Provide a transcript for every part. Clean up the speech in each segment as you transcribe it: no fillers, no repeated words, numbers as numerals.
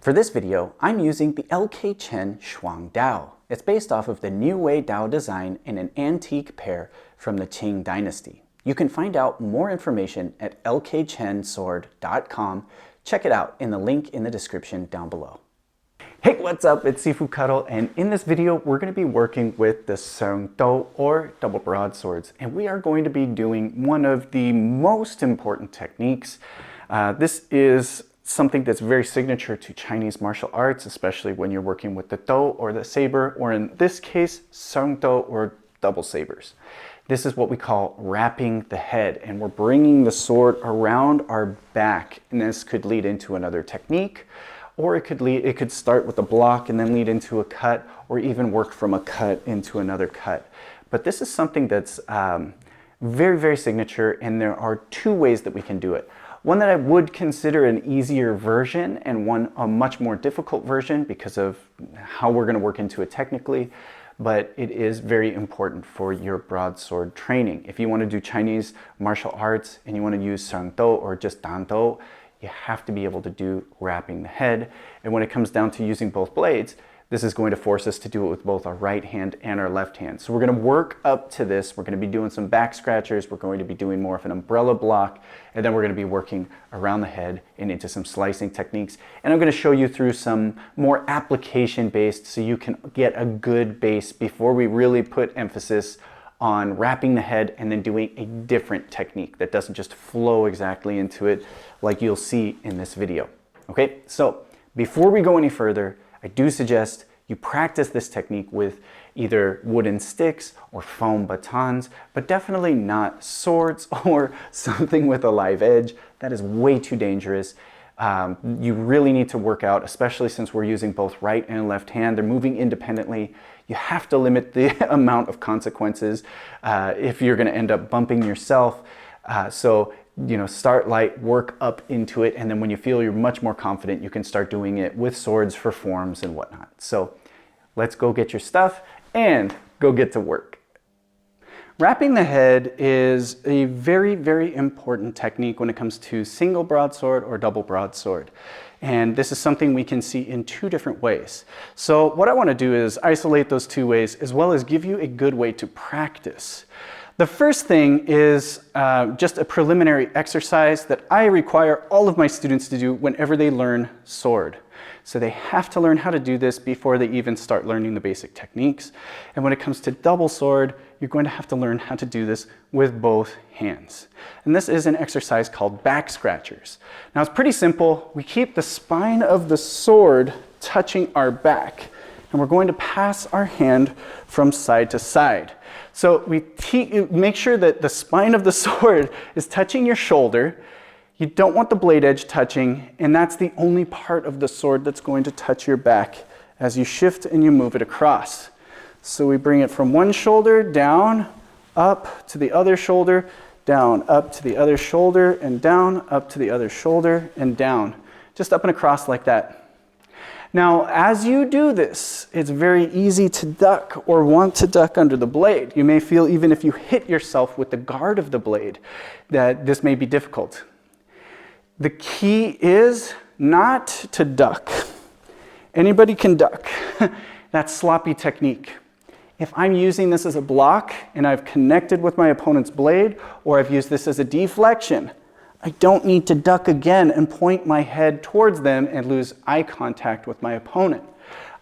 For this video, I'm using the LK Chen Shuang Dao. It's based off of the New Way Dao design in an antique pair from the Qing dynasty. You can find out more information at lkchensword.com. Check it out in the link in the description down below. Hey, what's up? It's Sifu Kuttel, and in this video, we're going to be working with the Seung Dao or Double Broadswords, and we are going to be doing one of the most important techniques. This is something that's very signature to Chinese martial arts, especially when you're working with the Dao or the saber, or in this case, Seung Dao or double sabers. This is what we call wrapping the head, and we're bringing the sword around our back, and this could lead into another technique, or it could start with a block and then lead into a cut, or even work from a cut into another cut. But this is something that's very, very signature, and there are two ways that we can do it. One that I would consider an easier version, and one a much more difficult version because of how we're going to work into it technically, but it is very important for your broadsword training. If you want to do Chinese martial arts and you want to use Seung Dao or just Dan Dao, you have to be able to do wrapping the head. And when it comes down to using both blades, this is going to force us to do it with both our right hand and our left hand. So we're going to work up to this. We're going to be doing some back scratchers. We're going to be doing more of an umbrella block. And then we're going to be working around the head and into some slicing techniques. And I'm going to show you through some more application based so you can get a good base before we really put emphasis on wrapping the head and then doing a different technique that doesn't just flow exactly into it like you'll see in this video. Okay, so before we go any further, I do suggest you practice this technique with either wooden sticks or foam batons, but definitely not swords or something with a live edge. That is way too dangerous. You really need to work out, especially since we're using both right and left hand. They're moving independently. You have to limit the amount of consequences if you're going to end up bumping yourself. Start light, work up into it, and then when you feel you're much more confident, you can start doing it with swords for forms and whatnot. So let's go get your stuff and go get to work. Wrapping the head is a very, very important technique when it comes to single broadsword or double broadsword. And this is something we can see in two different ways. So what I want to do is isolate those two ways as well as give you a good way to practice. The first thing is just a preliminary exercise that I require all of my students to do whenever they learn sword. So they have to learn how to do this before they even start learning the basic techniques. And when it comes to double sword, you're going to have to learn how to do this with both hands. And this is an exercise called back scratchers. Now it's pretty simple. We keep the spine of the sword touching our back, and we're going to pass our hand from side to side. So we make sure that the spine of the sword is touching your shoulder. You don't want the blade edge touching, and that's the only part of the sword that's going to touch your back as you shift and you move it across. So we bring it from one shoulder down, up to the other shoulder, down, up to the other shoulder, and down, up to the other shoulder, and down. Just up and across like that. Now, as you do this, it's very easy to duck or want to duck under the blade. You may feel, even if you hit yourself with the guard of the blade, that this may be difficult. The key is not to duck. Anybody can duck. That's sloppy technique. If I'm using this as a block and I've connected with my opponent's blade, or I've used this as a deflection, I don't need to duck again and point my head towards them and lose eye contact with my opponent.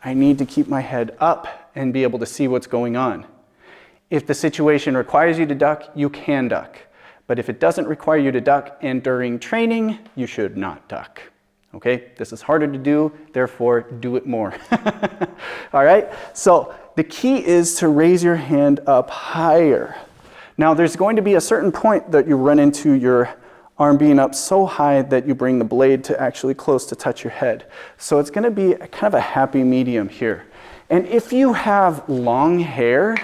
I need to keep my head up and be able to see what's going on. If the situation requires you to duck, you can duck. But if it doesn't require you to duck and during training, you should not duck. Okay? This is harder to do, therefore do it more. All right? So the key is to raise your hand up higher. Now there's going to be a certain point that you run into your arm being up so high that you bring the blade to actually close to touch your head. So it's going to be kind of a happy medium here. And if you have long hair,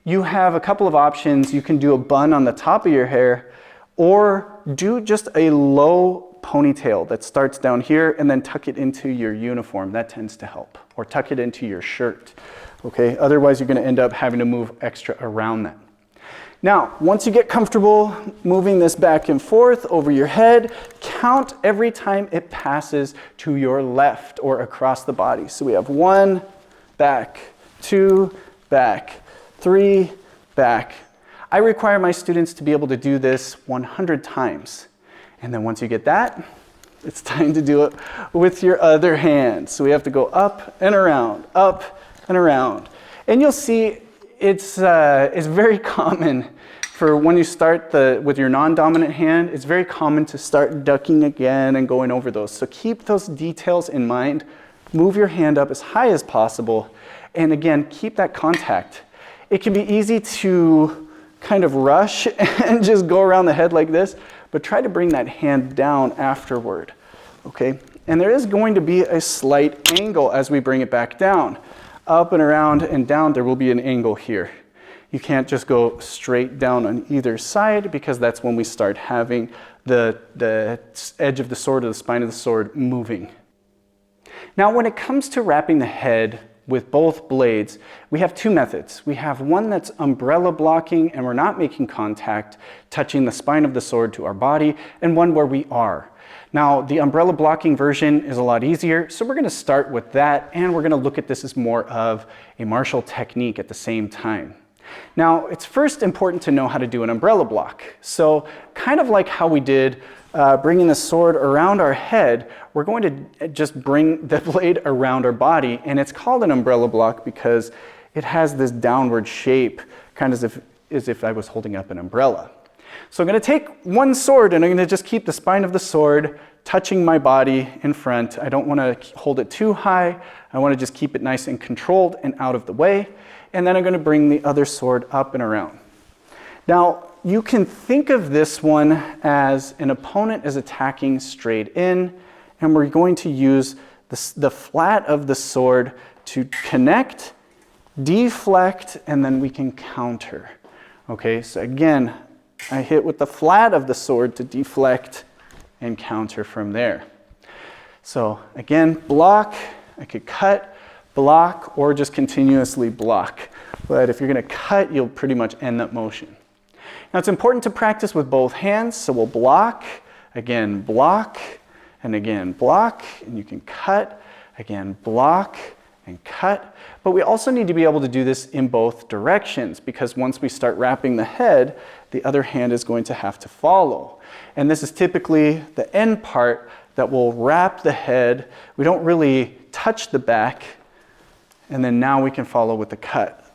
you have a couple of options. You can do a bun on the top of your hair, or do just a low ponytail that starts down here and then tuck it into your uniform. That tends to help. Or tuck it into your shirt. Okay? Otherwise, you're going to end up having to move extra around that. Now, once you get comfortable moving this back and forth over your head, count every time it passes to your left or across the body. So we have 1, back, 2, back, 3, back. I require my students to be able to do this 100 times. And then once you get that, it's time to do it with your other hand. So we have to go up and around, up and around. And you'll see it's very common for when you start with your non-dominant hand, it's very common to start ducking again and going over those. So keep those details in mind. Move your hand up as high as possible. And again, keep that contact. It can be easy to kind of rush and just go around the head like this, but try to bring that hand down afterward, okay? And there is going to be a slight angle as we bring it back down. Up and around and down, there will be an angle here. You can't just go straight down on either side because that's when we start having the edge of the sword or the spine of the sword moving. Now, when it comes to wrapping the head with both blades, we have two methods. We have one that's umbrella blocking and we're not making contact, touching the spine of the sword to our body, and one where we are. Now, the umbrella blocking version is a lot easier, so we're going to start with that, and we're going to look at this as more of a martial technique at the same time. Now, it's first important to know how to do an umbrella block. So, kind of like how we did bringing the sword around our head, we're going to just bring the blade around our body, and it's called an umbrella block because it has this downward shape, kind of as if I was holding up an umbrella. So I'm going to take one sword and I'm going to just keep the spine of the sword touching my body in front. I don't want to hold it too high. I want to just keep it nice and controlled and out of the way. And then I'm going to bring the other sword up and around. Now, you can think of this one as an opponent is attacking straight in, and we're going to use the flat of the sword to connect, deflect, and then we can counter. Okay, so again, I hit with the flat of the sword to deflect and counter from there. So again, block, I could cut, block, or just continuously block. But if you're going to cut, you'll pretty much end that motion. Now it's important to practice with both hands, so we'll block, again block, and again block, and you can cut, again block, and cut. But we also need to be able to do this in both directions because once we start wrapping the head, the other hand is going to have to follow. And this is typically the end part that will wrap the head. We don't really touch the back, and then now we can follow with the cut.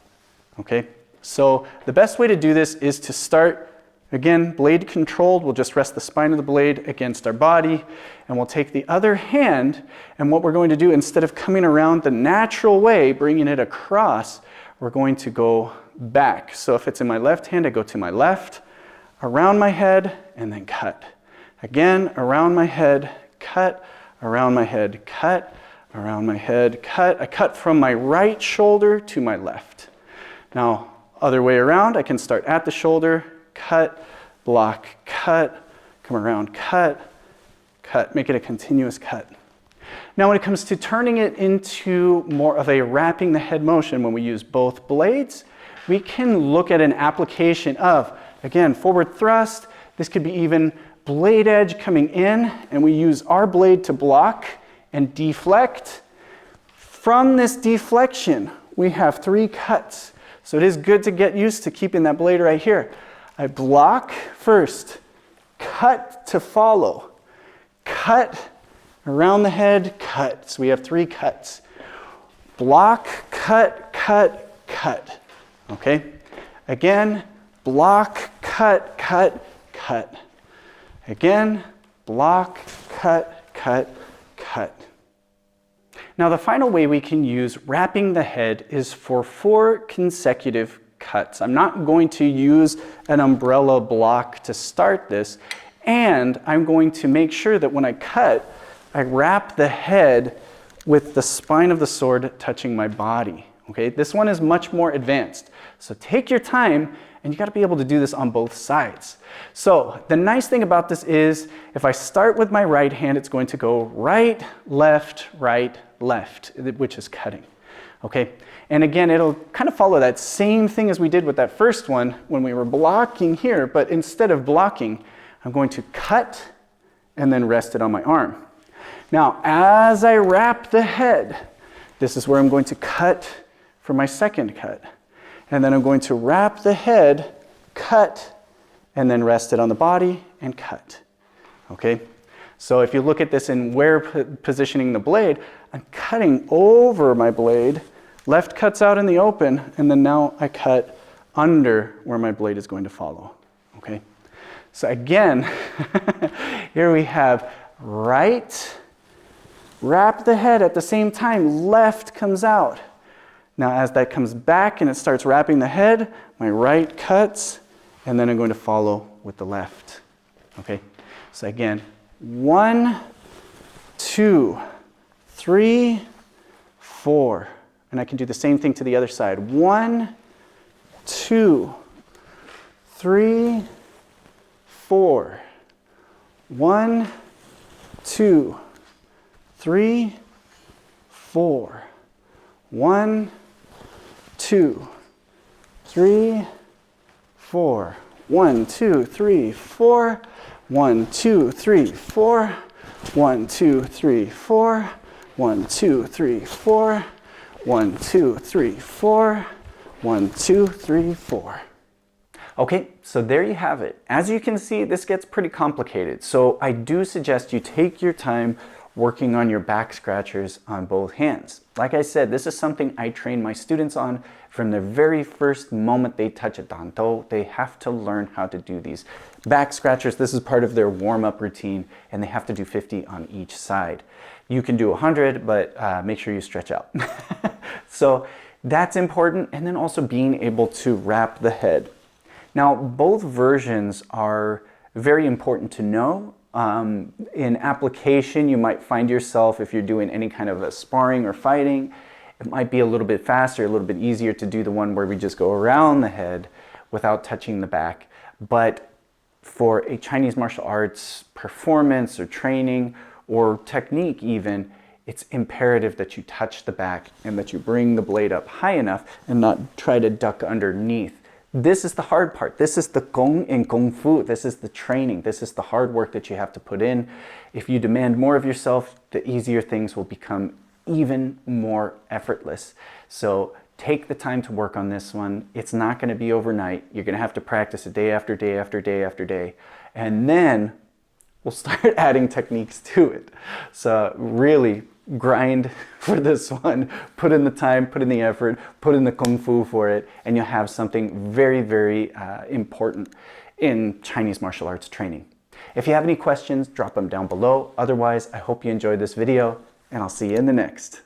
Okay? So the best way to do this is to start, again, blade controlled. We'll just rest the spine of the blade against our body, and we'll take the other hand, and what we're going to do, instead of coming around the natural way, bringing it across, we're going to go back. So if it's in my left hand, I go to my left, around my head, and then cut. Again, around my head, cut, around my head, cut, around my head, cut. I cut from my right shoulder to my left. Now, other way around, I can start at the shoulder, cut, block, cut, come around, cut, cut, make it a continuous cut. Now when it comes to turning it into more of a wrapping the head motion when we use both blades, we can look at an application of, again, forward thrust. This could be even blade edge coming in, and we use our blade to block and deflect. From this deflection, we have 3 cuts. So it is good to get used to keeping that blade right here. I block first, cut to follow, cut around the head, cut. So we have 3 cuts. Block, cut, cut, cut. Okay? Again, block, cut, cut, cut. Again, block, cut, cut, cut. Now the final way we can use wrapping the head is for 4 consecutive cuts. I'm not going to use an umbrella block to start this, and I'm going to make sure that when I cut, I wrap the head with the spine of the sword touching my body. Okay, this one is much more advanced. So take your time, and you got to be able to do this on both sides. So the nice thing about this is if I start with my right hand, it's going to go right, left, which is cutting. Okay, and again, it'll kind of follow that same thing as we did with that first one when we were blocking here, but instead of blocking, I'm going to cut and then rest it on my arm. Now, as I wrap the head, this is where I'm going to cut for my second cut. And then I'm going to wrap the head, cut, and then rest it on the body and cut. Okay? So if you look at this in where positioning the blade, I'm cutting over my blade, left cuts out in the open, and then now I cut under where my blade is going to follow. Okay? So again, here we have right, wrap the head at the same time, left comes out. Now as that comes back and it starts wrapping the head, my right cuts, and then I'm going to follow with the left. Okay? So again, 1, 2, 3, 4. And I can do the same thing to the other side. 1, 2, 3, 4. 1, 2, 3, 4. 1, 2, 3, 4. 1, 2, 3, 4. 1, 2, 3, 4. 1, 2, 3, 4. 1, 2, 3, 4. 1, 2, 3, 4. 1, 2, 3, 4. Okay, so there you have it. As you can see, this gets pretty complicated. So I do suggest you take your time working on your back scratchers on both hands. Like I said, this is something I train my students on from the very first moment they touch a dantou. They have to learn how to do these back scratchers. This is part of their warm-up routine, and they have to do 50 on each side. You can do 100, but make sure you stretch out. So that's important, and then also being able to wrap the head. Now, both versions are very important to know. In application, you might find yourself, if you're doing any kind of a sparring or fighting, it might be a little bit faster, a little bit easier to do the one where we just go around the head without touching the back. But for a Chinese martial arts performance or training or technique even, it's imperative that you touch the back and that you bring the blade up high enough and not try to duck underneath. This is the hard part. This is the gong in Kung Fu. This is the training. This is the hard work that you have to put in. If you demand more of yourself, the easier things will become even more effortless. So take the time to work on this one. It's not going to be overnight. You're going to have to practice it day after day after day after day. And then we'll start adding techniques to it. So really grind for this one, put in the time, put in the effort, put in the Kung Fu for it, and you'll have something very, very important in Chinese martial arts training. If you have any questions, drop them down below. Otherwise, I hope you enjoyed this video, and I'll see you in the next.